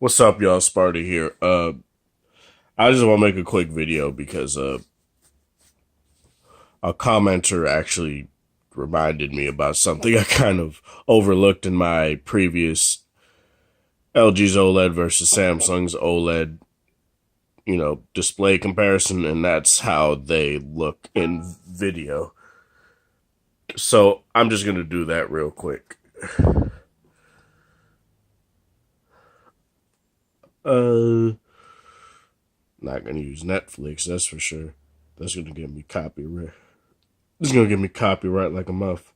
What's up, y'all? Sparty here. I just want to make a quick video because a commenter actually reminded me about something I kind of overlooked in my previous LG's OLED versus Samsung's OLED, display comparison, and that's how they look in video. So I'm just gonna do that real quick. Not gonna use Netflix, that's for sure. That's gonna get me copyright. It's gonna get me copyright like a muff.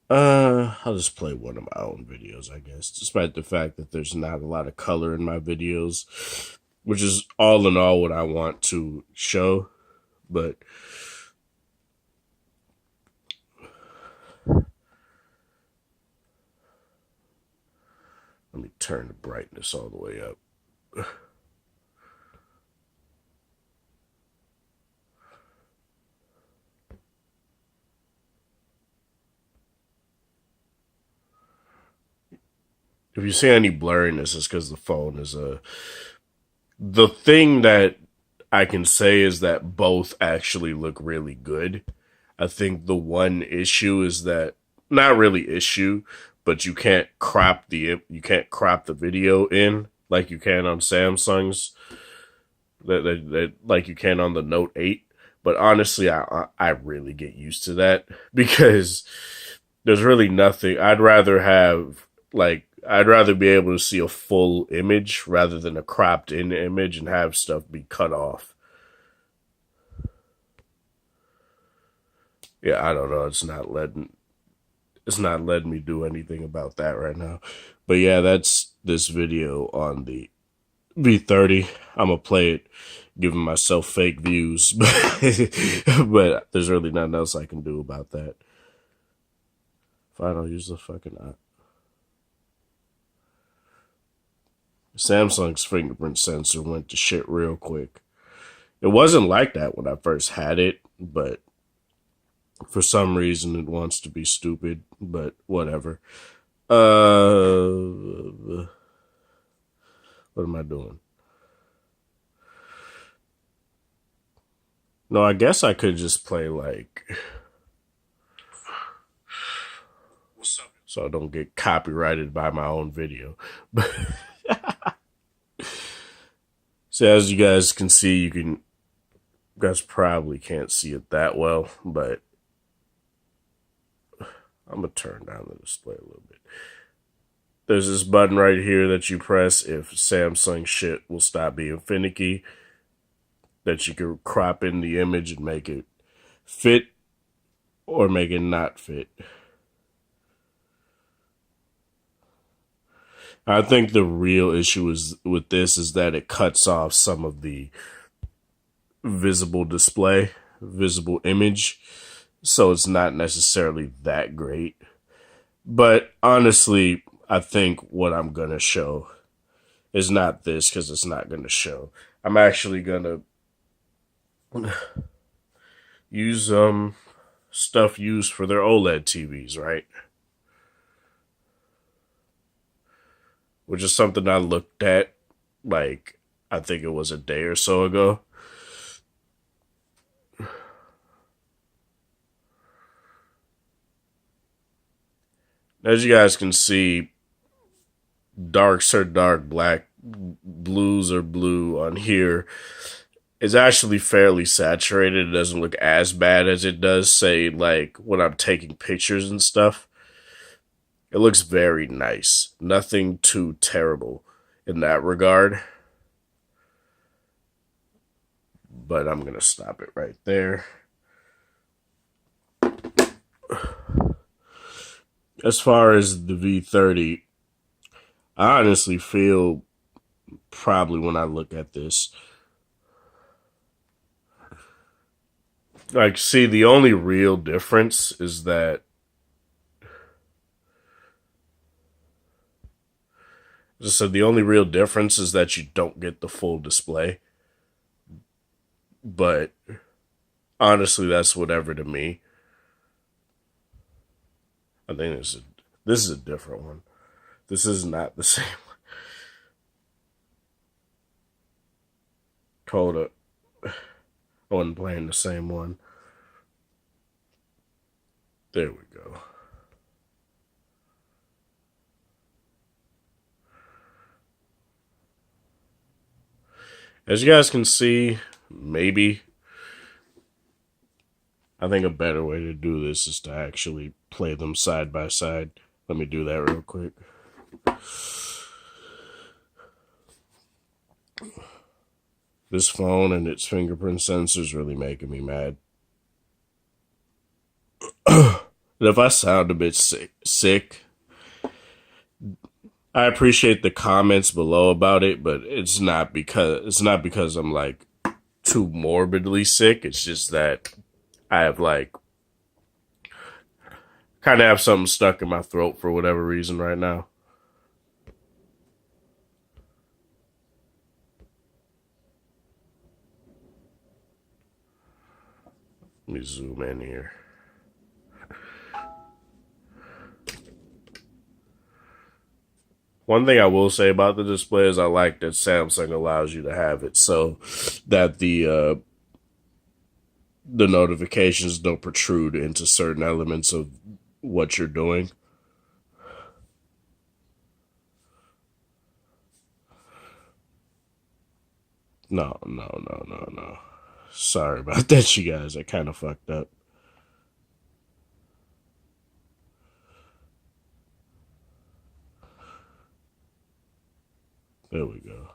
I'll just play one of my own videos, I guess, despite the fact that there's not a lot of color in my videos, which is all in all what I want to show. But let me turn the brightness all the way up. If you see any blurriness, it's because the phone is the thing that I can say is that both actually look really good. I think the one issue is that not really issue, but you can't crop the video in like you can on Samsung's that like you can on the Note 8. But honestly, I really get used to that because there's really nothing. I'd rather be able to see a full image rather than a cropped in image and have stuff be cut off. Yeah, I don't know. It's not letting me do anything about that right now. But yeah, that's this video on the V30. I'm gonna play it, giving myself fake views, but there's really nothing else I can do about that. If I don't use the fucking Samsung's fingerprint sensor went to shit real quick. It wasn't like that when I first had it, but for some reason it wants to be stupid, but whatever. What am I doing? No, I guess I could just play like so I don't get copyrighted by my own video. But so as you guys can see, you guys probably can't see it that well, but I'm gonna turn down the display a little bit. There's this button right here that you press if Samsung shit will stop being finicky, that you can crop in the image and make it fit or make it not fit. I think the real issue with this is that it cuts off some of the visible image, so it's not necessarily that great. But honestly, I think what I'm gonna show is not this because it's not gonna show. I'm actually gonna use stuff used for their OLED TVs, right? Which is something I looked at, like, I think it was a day or so ago. As you guys can see, darks are dark, black, blues are blue on here. It's actually fairly saturated. It doesn't look as bad as it does, say, like, when I'm taking pictures and stuff. It looks very nice. Nothing too terrible in that regard. But I'm going to stop it right there. As far as the V30, I honestly feel probably when I look at this, like, see, the only real difference is that so the only real difference is that you don't get the full display. But honestly, that's whatever to me. I think this is a different one. This is not the same one. Hold up. I wasn't playing the same one. There we go. As you guys can see, maybe, I think a better way to do this is to actually play them side by side. Let me do that real quick. This phone and its fingerprint sensor is really making me mad. And if I sound a bit sick, I appreciate the comments below about it, but it's not because I'm like too morbidly sick. It's just that I have like kind of have something stuck in my throat for whatever reason right now. Let me zoom in here. One thing I will say about the display is I like that Samsung allows you to have it so that the notifications don't protrude into certain elements of what you're doing. No. Sorry about that, you guys. I kind of fucked up. There we go.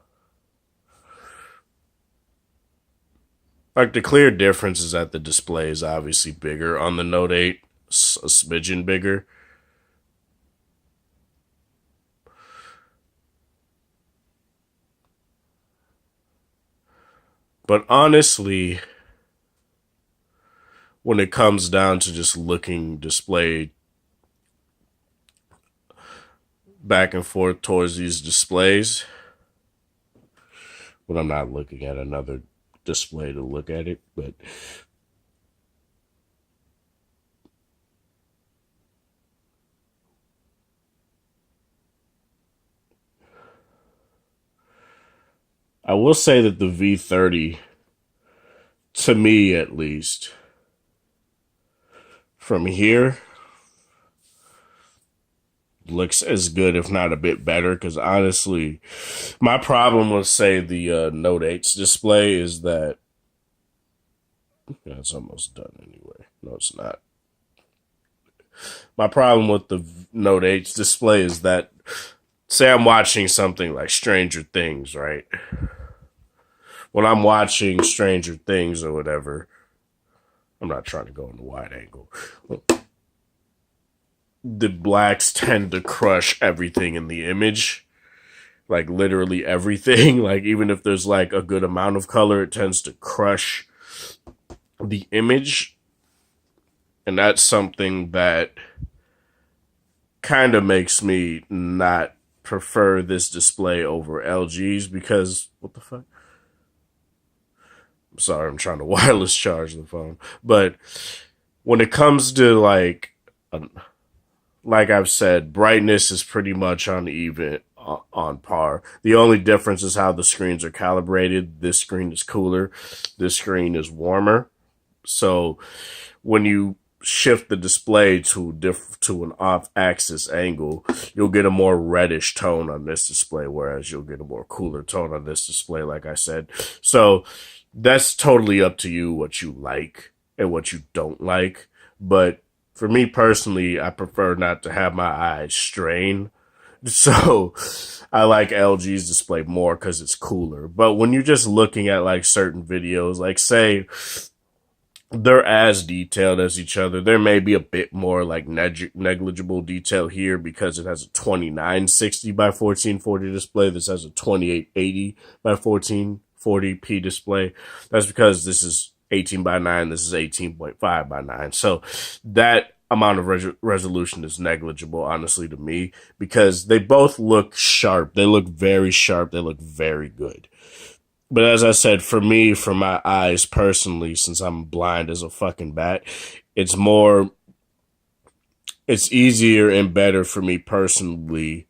Like, the clear difference is that the display is obviously bigger on the Note 8, a smidgen bigger. But honestly, when it comes down to just looking display back and forth towards these displays, when I'm not looking at another display to look at it, but I will say that the V30, to me at least, from here, looks as good, if not a bit better. Because honestly, my problem with, say, the Note 8's display is that it's almost done anyway. No, it's not. My problem with the Note 8's display is that, say I'm watching something like Stranger Things, right? When I'm watching Stranger Things or whatever, I'm not trying to go in the wide angle. The blacks tend to crush everything in the image. Like, literally everything. Like, even if there's like a good amount of color, it tends to crush the image. And that's something that kind of makes me not prefer this display over LG's, because what the fuck? I'm sorry, I'm trying to wireless charge the phone. But when it comes to like I've said, brightness is pretty much on par. The only difference is how the screens are calibrated. This screen is cooler. This screen is warmer. So when you shift the display to an off-axis angle, you'll get a more reddish tone on this display, whereas you'll get a more cooler tone on this display, like I said. So that's totally up to you what you like and what you don't like. But for me personally, I prefer not to have my eyes strain. So I like LG's display more because it's cooler. But when you're just looking at like certain videos, like say they're as detailed as each other, there may be a bit more like negligible detail here because it has a 2960 by 1440 display. This has a 2880 by 1440p display. That's because this is 18 by 9, this is 18.5 by 9. So that amount of resolution is negligible, honestly, to me, because they both look sharp. They look very sharp. They look very good. But as I said, for me, for my eyes personally, since I'm blind as a fucking bat, it's easier and better for me personally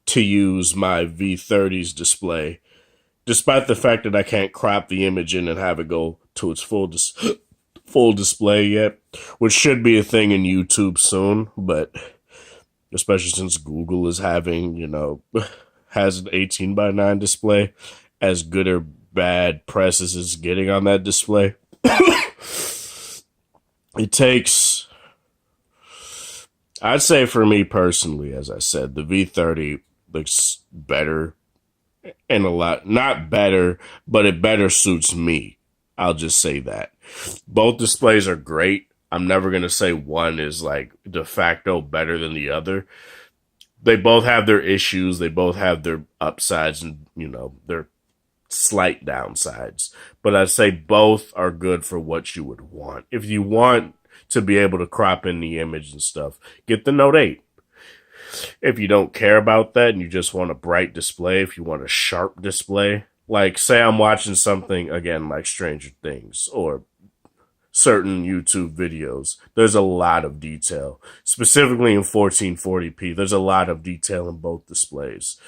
to use my V30's display despite the fact that I can't crop the image in and have it go to its full display yet, which should be a thing in YouTube soon, but especially since Google is having, has an 18:9 display, as good or bad press as it's getting on that display. It takes, I'd say for me personally, as I said, the V30 looks better and a lot, not better, but it better suits me. I'll just say that. Both displays are great. I'm never going to say one is like de facto better than the other. They both have their issues. They both have their upsides and, their slight downsides. But I'd say both are good for what you would want. If you want to be able to crop in the image and stuff, get the Note 8. If you don't care about that and you just want a bright display, if you want a sharp display, like say I'm watching something, again, like Stranger Things or certain YouTube videos, there's a lot of detail. Specifically in 1440p, there's a lot of detail in both displays.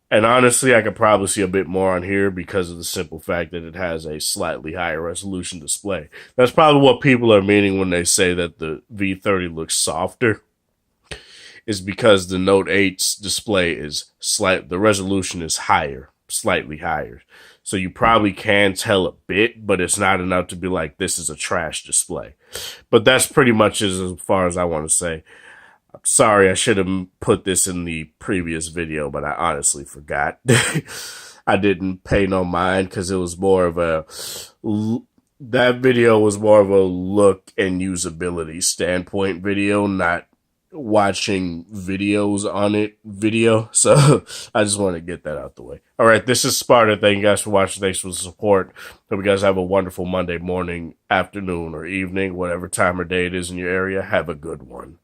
And honestly, I could probably see a bit more on here because of the simple fact that it has a slightly higher resolution display. That's probably what people are meaning when they say that the V30 looks softer, is because the Note 8's display is the resolution is higher, slightly higher. So you probably can tell a bit, but it's not enough to be like, this is a trash display. But that's pretty much as far as I want to say. I'm sorry, I should have put this in the previous video, but I honestly forgot. I didn't pay no mind because it was more of that video was more of a look and usability standpoint video, not watching videos on it video. So I just want to get that out the way. All right, this is Sparta. Thank you guys for watching. Thanks for the support. Hope you guys have a wonderful Monday morning, afternoon, or evening, whatever time or day it is in your area. Have a good one.